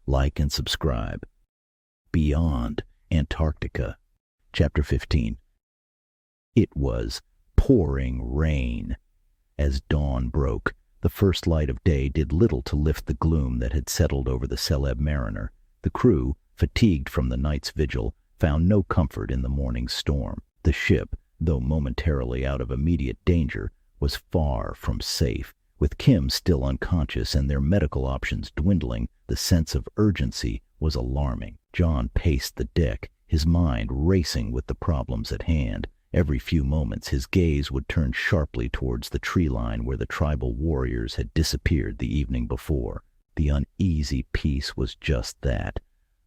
like and subscribe. Beyond Antarctica. Chapter 15. It was pouring rain. As dawn broke, the first light of day did little to lift the gloom that had settled over the Celeb Mariner. The crew, fatigued from the night's vigil, found no comfort in the morning's storm. The ship, though momentarily out of immediate danger, was far from safe. With Kim still unconscious and their medical options dwindling, the sense of urgency was alarming. John paced the deck, his mind racing with the problems at hand. Every few moments his gaze would turn sharply towards the tree line where the tribal warriors had disappeared the evening before. The uneasy peace was just that.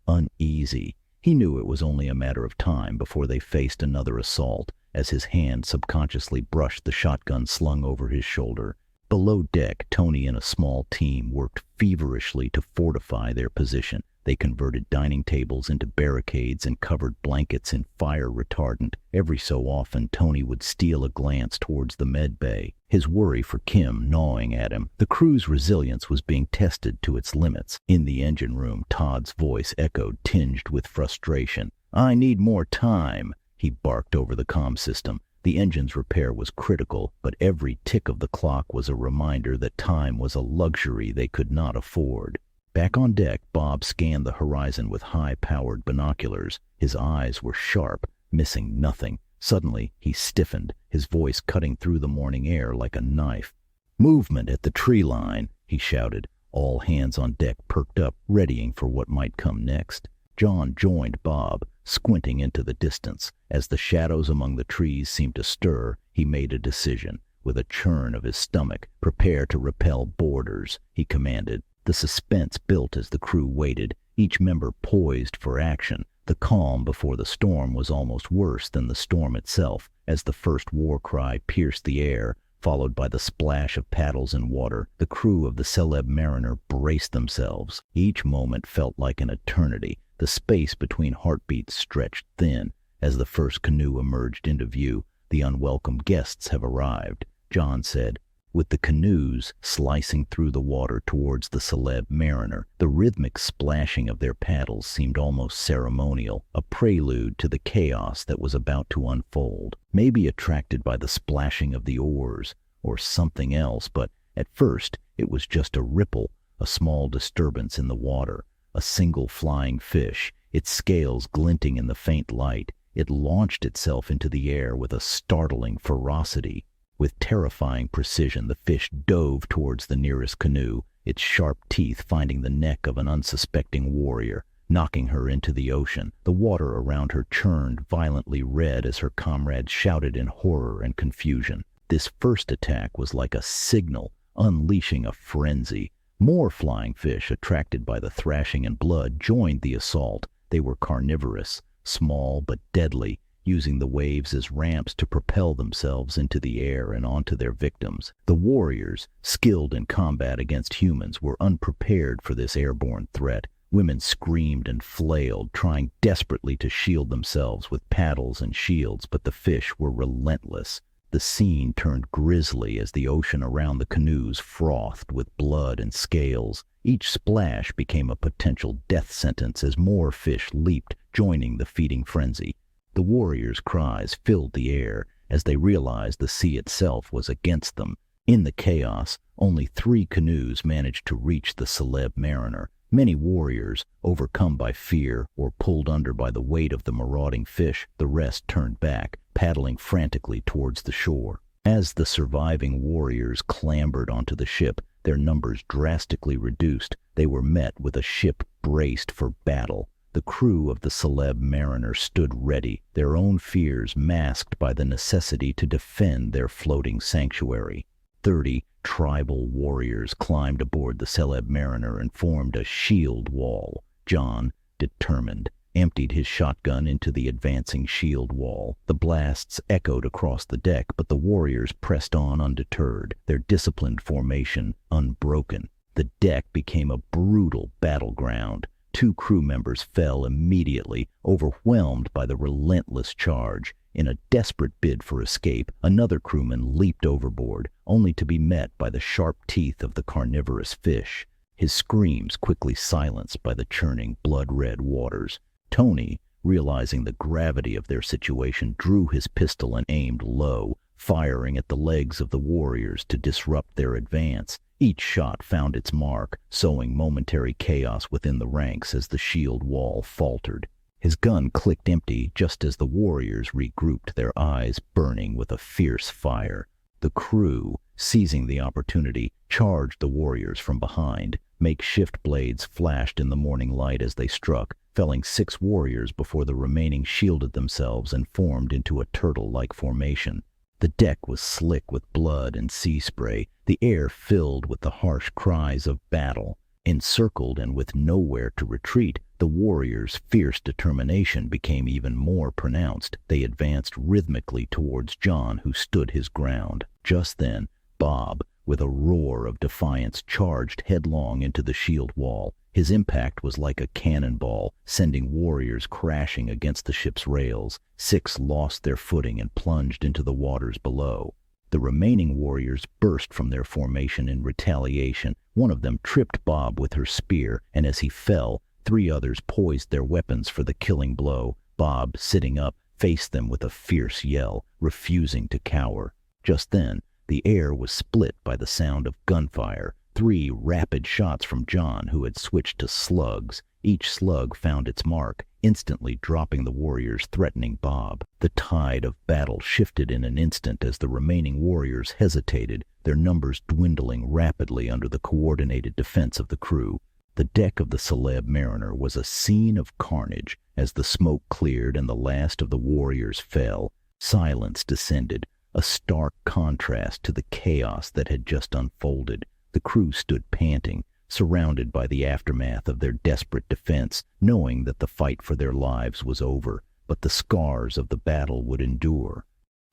Uneasy. He knew it was only a matter of time before they faced another assault, as his hand subconsciously brushed the shotgun slung over his shoulder. Below deck, Tony and a small team worked feverishly to fortify their position. They converted dining tables into barricades and covered blankets in fire retardant. Every so often, Tony would steal a glance towards the med bay, his worry for Kim gnawing at him. The crew's resilience was being tested to its limits. In the engine room, Todd's voice echoed, tinged with frustration. "I need more time," he barked over the comm system. The engine's repair was critical, but every tick of the clock was a reminder that time was a luxury they could not afford. Back on deck, Bob scanned the horizon with high-powered binoculars. His eyes were sharp, missing nothing. Suddenly, he stiffened, his voice cutting through the morning air like a knife. "Movement at the tree line," he shouted. All hands on deck perked up, readying for what might come next. John joined Bob, squinting into the distance. As the shadows among the trees seemed to stir, he made a decision. With a churn of his stomach, "Prepare to repel boarders," he commanded. The suspense built as the crew waited, each member poised for action. The calm before the storm was almost worse than the storm itself, as the first war cry pierced the air, followed by the splash of paddles in water. The crew of the Celeb Mariner braced themselves. Each moment felt like an eternity. The space between heartbeats stretched thin. As the first canoe emerged into view, "The unwelcome guests have arrived," John said. With the canoes slicing through the water towards the Celeb Mariner, the rhythmic splashing of their paddles seemed almost ceremonial, a prelude to the chaos that was about to unfold. Maybe attracted by the splashing of the oars, or something else, but at first it was just a ripple, a small disturbance in the water. A single flying fish, its scales glinting in the faint light, it launched itself into the air with a startling ferocity. With terrifying precision, the fish dove towards the nearest canoe, its sharp teeth finding the neck of an unsuspecting warrior, knocking her into the ocean. The water around her churned violently red as her comrades shouted in horror and confusion. This first attack was like a signal, unleashing a frenzy. More flying fish, attracted by the thrashing and blood, joined the assault. They were carnivorous, small but deadly, using the waves as ramps to propel themselves into the air and onto their victims. The warriors, skilled in combat against humans, were unprepared for this airborne threat. Women screamed and flailed, trying desperately to shield themselves with paddles and shields, but the fish were relentless. The scene turned grisly as the ocean around the canoes frothed with blood and scales. Each splash became a potential death sentence as more fish leaped, joining the feeding frenzy. The warriors' cries filled the air as they realized the sea itself was against them. In the chaos, only 3 canoes managed to reach the Celeb Mariner. Many warriors, overcome by fear or pulled under by the weight of the marauding fish, the rest turned back, paddling frantically towards the shore. As the surviving warriors clambered onto the ship, their numbers drastically reduced. They were met with a ship braced for battle. The crew of the Celeb Mariner stood ready, their own fears masked by the necessity to defend their floating sanctuary. 30 tribal warriors climbed aboard the Celeb Mariner and formed a shield wall. John, determined, emptied his shotgun into the advancing shield wall. The blasts echoed across the deck, but the warriors pressed on undeterred, their disciplined formation unbroken. The deck became a brutal battleground. 2 crew members fell immediately, overwhelmed by the relentless charge. In a desperate bid for escape, another crewman leaped overboard, only to be met by the sharp teeth of the carnivorous fish. his screams quickly silenced by the churning blood-red waters. Tony, realizing the gravity of their situation, drew his pistol and aimed low, firing at the legs of the warriors to disrupt their advance. Each shot found its mark, sowing momentary chaos within the ranks as the shield wall faltered. His gun clicked empty just as the warriors regrouped, their eyes burning with a fierce fire. The crew, seizing the opportunity, charged the warriors from behind. Makeshift blades flashed in the morning light as they struck, felling 6 warriors before the remaining shielded themselves and formed into a turtle-like formation. The deck was slick with blood and sea spray, the air filled with the harsh cries of battle. Encircled and with nowhere to retreat, the warriors' fierce determination became even more pronounced. They advanced rhythmically towards John, who stood his ground. Just then, Bob, with a roar of defiance, charged headlong into the shield wall. His impact was like a cannonball, sending warriors crashing against the ship's rails. 6 lost their footing and plunged into the waters below. The remaining warriors burst from their formation in retaliation. One of them tripped Bob with her spear, and as he fell, 3 others poised their weapons for the killing blow. Bob, sitting up, faced them with a fierce yell, refusing to cower. Just then, the air was split by the sound of gunfire. 3 rapid shots from John, who had switched to slugs. Each slug found its mark, instantly dropping the warriors threatening Bob. The tide of battle shifted in an instant as the remaining warriors hesitated, their numbers dwindling rapidly under the coordinated defense of the crew. The deck of the Celeb Mariner was a scene of carnage. As the smoke cleared and the last of the warriors fell, silence descended, a stark contrast to the chaos that had just unfolded. The crew stood panting, surrounded by the aftermath of their desperate defense, knowing that the fight for their lives was over, but the scars of the battle would endure.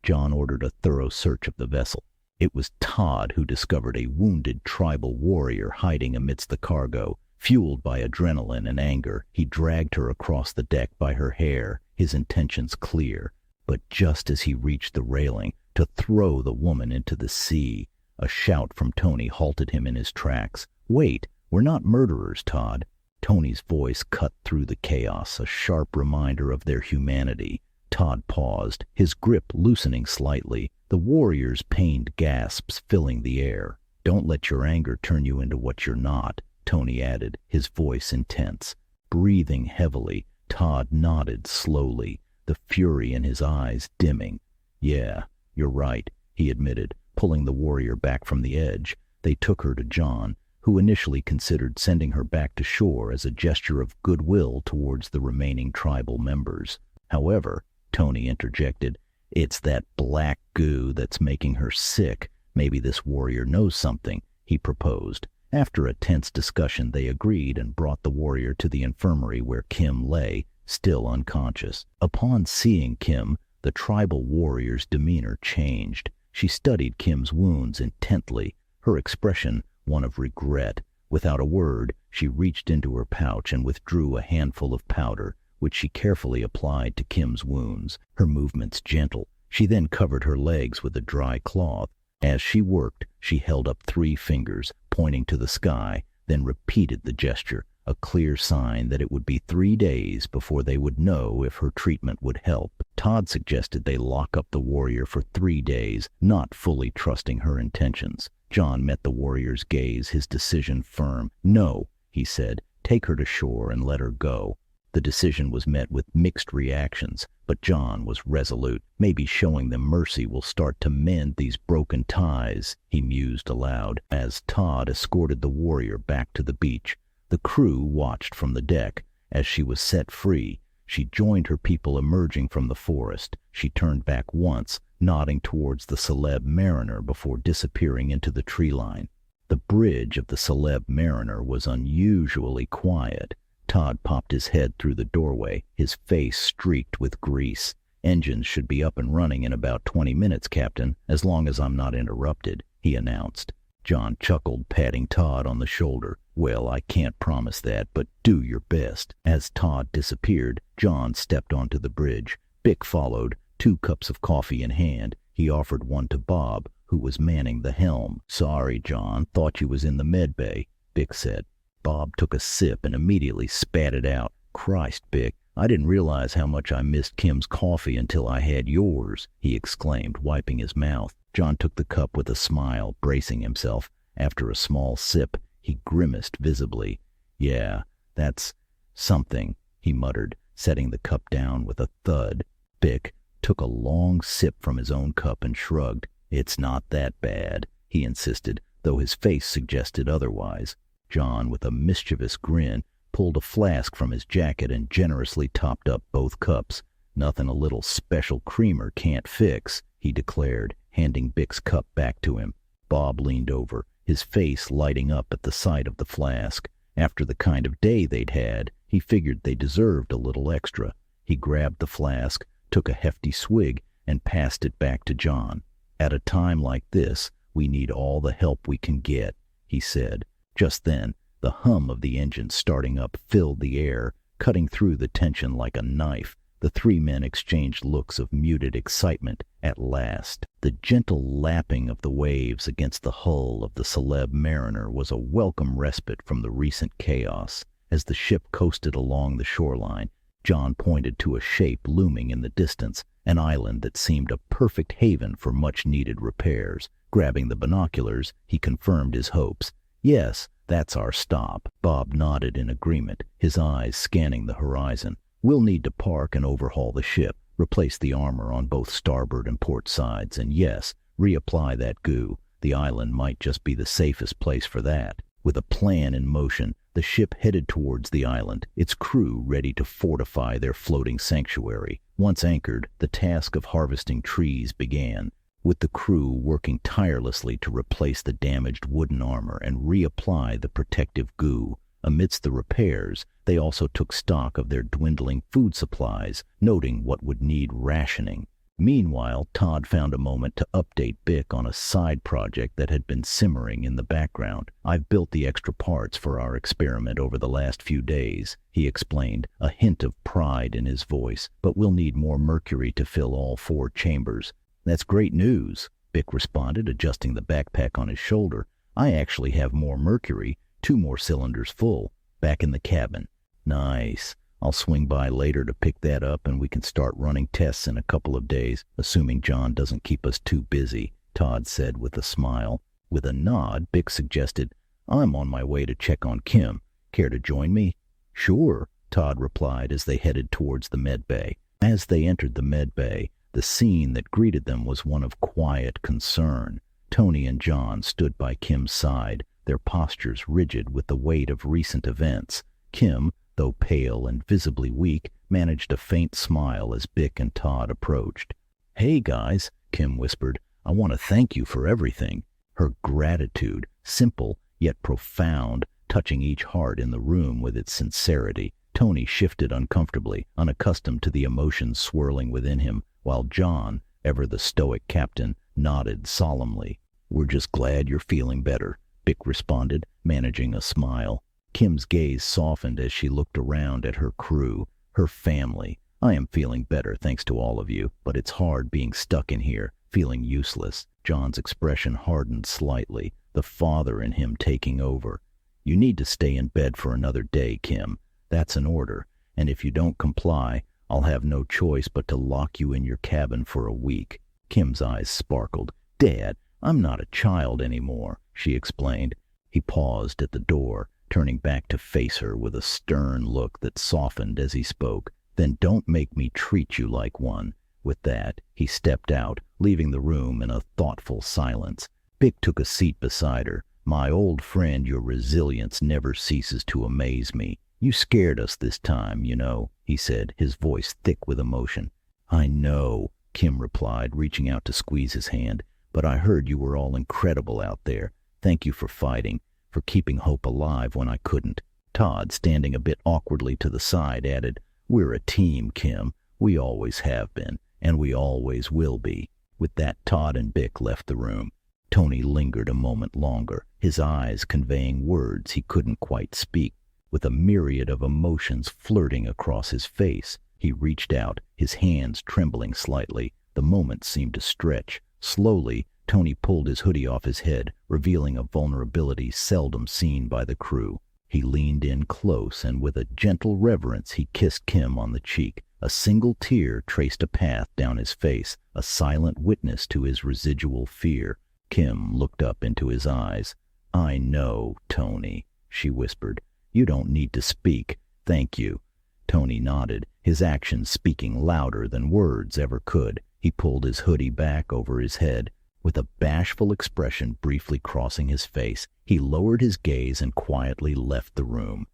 John ordered a thorough search of the vessel. It was Todd who discovered a wounded tribal warrior hiding amidst the cargo. Fueled by adrenaline and anger, he dragged her across the deck by her hair, his intentions clear. But just as he reached the railing to throw the woman into the sea, a shout from Tony halted him in his tracks. "Wait, we're not murderers, Todd." Tony's voice cut through the chaos, a sharp reminder of their humanity. Todd paused, his grip loosening slightly, the warrior's pained gasps filling the air. "Don't let your anger turn you into what you're not," Tony added, his voice intense. Breathing heavily, Todd nodded slowly, the fury in his eyes dimming. "Yeah, you're right," he admitted, pulling the warrior back from the edge. They took her to John, who initially considered sending her back to shore as a gesture of goodwill towards the remaining tribal members. "However," Tony interjected, "it's that black goo that's making her sick. Maybe this warrior knows something," he proposed. After a tense discussion, they agreed and brought the warrior to the infirmary where Kim lay, still unconscious. Upon seeing Kim, the tribal warrior's demeanor changed. She studied Kim's wounds intently, her expression one of regret. Without a word, she reached into her pouch and withdrew a handful of powder, which she carefully applied to Kim's wounds, her movements gentle. She then covered her legs with a dry cloth. As she worked, she held up 3 fingers, pointing to the sky, then repeated the gesture, a clear sign that it would be 3 days before they would know if her treatment would help. Todd suggested they lock up the warrior for 3 days, not fully trusting her intentions. John met the warrior's gaze, his decision firm. "No," he said, "take her to shore and let her go." The decision was met with mixed reactions, but John was resolute. "Maybe showing them mercy will start to mend these broken ties," he mused aloud, as Todd escorted the warrior back to the beach. The crew watched from the deck. As she was set free, she joined her people emerging from the forest. She turned back once, nodding towards the Celeb Mariner before disappearing into the tree line. The bridge of the Celeb Mariner was unusually quiet. Todd popped his head through the doorway, his face streaked with grease. "Engines should be up and running in about 20 minutes, Captain, as long as I'm not interrupted," he announced. John chuckled, patting Todd on the shoulder. "Well, I can't promise that, but do your best." As Todd disappeared, John stepped onto the bridge. Bick followed, 2 cups of coffee in hand. He offered one to Bob, who was manning the helm. "Sorry, John, thought you was in the med bay," Bick said. Bob took a sip and immediately spat it out. "Christ, Bick, I didn't realize how much I missed Kim's coffee until I had yours," he exclaimed, wiping his mouth. John took the cup with a smile, bracing himself. After a small sip, he grimaced visibly. "Yeah, that's something," he muttered, setting the cup down with a thud. Bick took a long sip from his own cup and shrugged. "It's not that bad," he insisted, though his face suggested otherwise. John, with a mischievous grin, pulled a flask from his jacket and generously topped up both cups. "Nothing a little special creamer can't fix," he declared, handing Bick's cup back to him. Bob leaned over, his face lighting up at the sight of the flask. After the kind of day they'd had, he figured they deserved a little extra. He grabbed the flask, took a hefty swig, and passed it back to John. "At a time like this, we need all the help we can get," he said. Just then, the hum of the engine starting up filled the air, cutting through the tension like a knife. The three men exchanged looks of muted excitement. At last, the gentle lapping of the waves against the hull of the Celeb Mariner was a welcome respite from the recent chaos. As the ship coasted along the shoreline, John pointed to a shape looming in the distance, an island that seemed a perfect haven for much-needed repairs. Grabbing the binoculars, he confirmed his hopes. "Yes, that's our stop." Bob nodded in agreement, his eyes scanning the horizon. "We'll need to park and overhaul the ship, replace the armor on both starboard and port sides, and yes, reapply that goo. The island might just be the safest place for that." With a plan in motion, the ship headed towards the island, its crew ready to fortify their floating sanctuary. Once anchored, the task of harvesting trees began, with the crew working tirelessly to replace the damaged wooden armor and reapply the protective goo. Amidst the repairs, they also took stock of their dwindling food supplies, noting what would need rationing. Meanwhile, Todd found a moment to update Bick on a side project that had been simmering in the background. "I've built the extra parts for our experiment over the last few days," he explained, a hint of pride in his voice, "but we'll need more mercury to fill all 4 chambers." "That's great news," Bick responded, adjusting the backpack on his shoulder. "I actually have more mercury, 2 more cylinders full, back in the cabin." "Nice. I'll swing by later to pick that up and we can start running tests in a couple of days, assuming John doesn't keep us too busy," Todd said with a smile. With a nod, Bick suggested, "I'm on my way to check on Kim. Care to join me?" "Sure," Todd replied as they headed towards the med bay. As they entered the med bay, the scene that greeted them was one of quiet concern. Tony and John stood by Kim's side, their postures rigid with the weight of recent events. Kim, though pale and visibly weak, managed a faint smile as Bick and Todd approached. "Hey guys," Kim whispered, "I want to thank you for everything." Her gratitude, simple yet profound, touching each heart in the room with its sincerity. Tony shifted uncomfortably, unaccustomed to the emotions swirling within him, while John, ever the stoic captain, nodded solemnly. "We're just glad you're feeling better," Bick responded, managing a smile. Kim's gaze softened as she looked around at her crew, her family. "I am feeling better thanks to all of you, but it's hard being stuck in here, feeling useless." John's expression hardened slightly, the father in him taking over. "You need to stay in bed for another day, Kim. That's an order, and if you don't comply, I'll have no choice but to lock you in your cabin for a week." Kim's eyes sparkled. "Dad, I'm not a child anymore," she explained. He paused at the door, turning back to face her with a stern look that softened as he spoke. "Then don't make me treat you like one." With that, he stepped out, leaving the room in a thoughtful silence. Bick took a seat beside her. "My old friend, your resilience never ceases to amaze me. You scared us this time, you know," he said, his voice thick with emotion. "I know," Kim replied, reaching out to squeeze his hand, "but I heard you were all incredible out there. Thank you for fighting, for keeping hope alive when I couldn't." Todd, standing a bit awkwardly to the side, added, "We're a team, Kim. We always have been, and we always will be." With that, Todd and Bick left the room. Tony lingered a moment longer, his eyes conveying words he couldn't quite speak. With a myriad of emotions flirting across his face, he reached out, his hands trembling slightly. The moment seemed to stretch. Slowly, Tony pulled his hoodie off his head, revealing a vulnerability seldom seen by the crew. He leaned in close, and with a gentle reverence he kissed Kim on the cheek. A single tear traced a path down his face, a silent witness to his residual fear. Kim looked up into his eyes. "I know, Tony," she whispered. "You don't need to speak. Thank you." Tony nodded, his actions speaking louder than words ever could. He pulled his hoodie back over his head. With a bashful expression briefly crossing his face, he lowered his gaze and quietly left the room.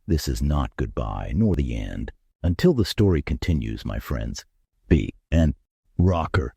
This is not goodbye, nor the end. Until the story continues, my friends. B.N.Rocker.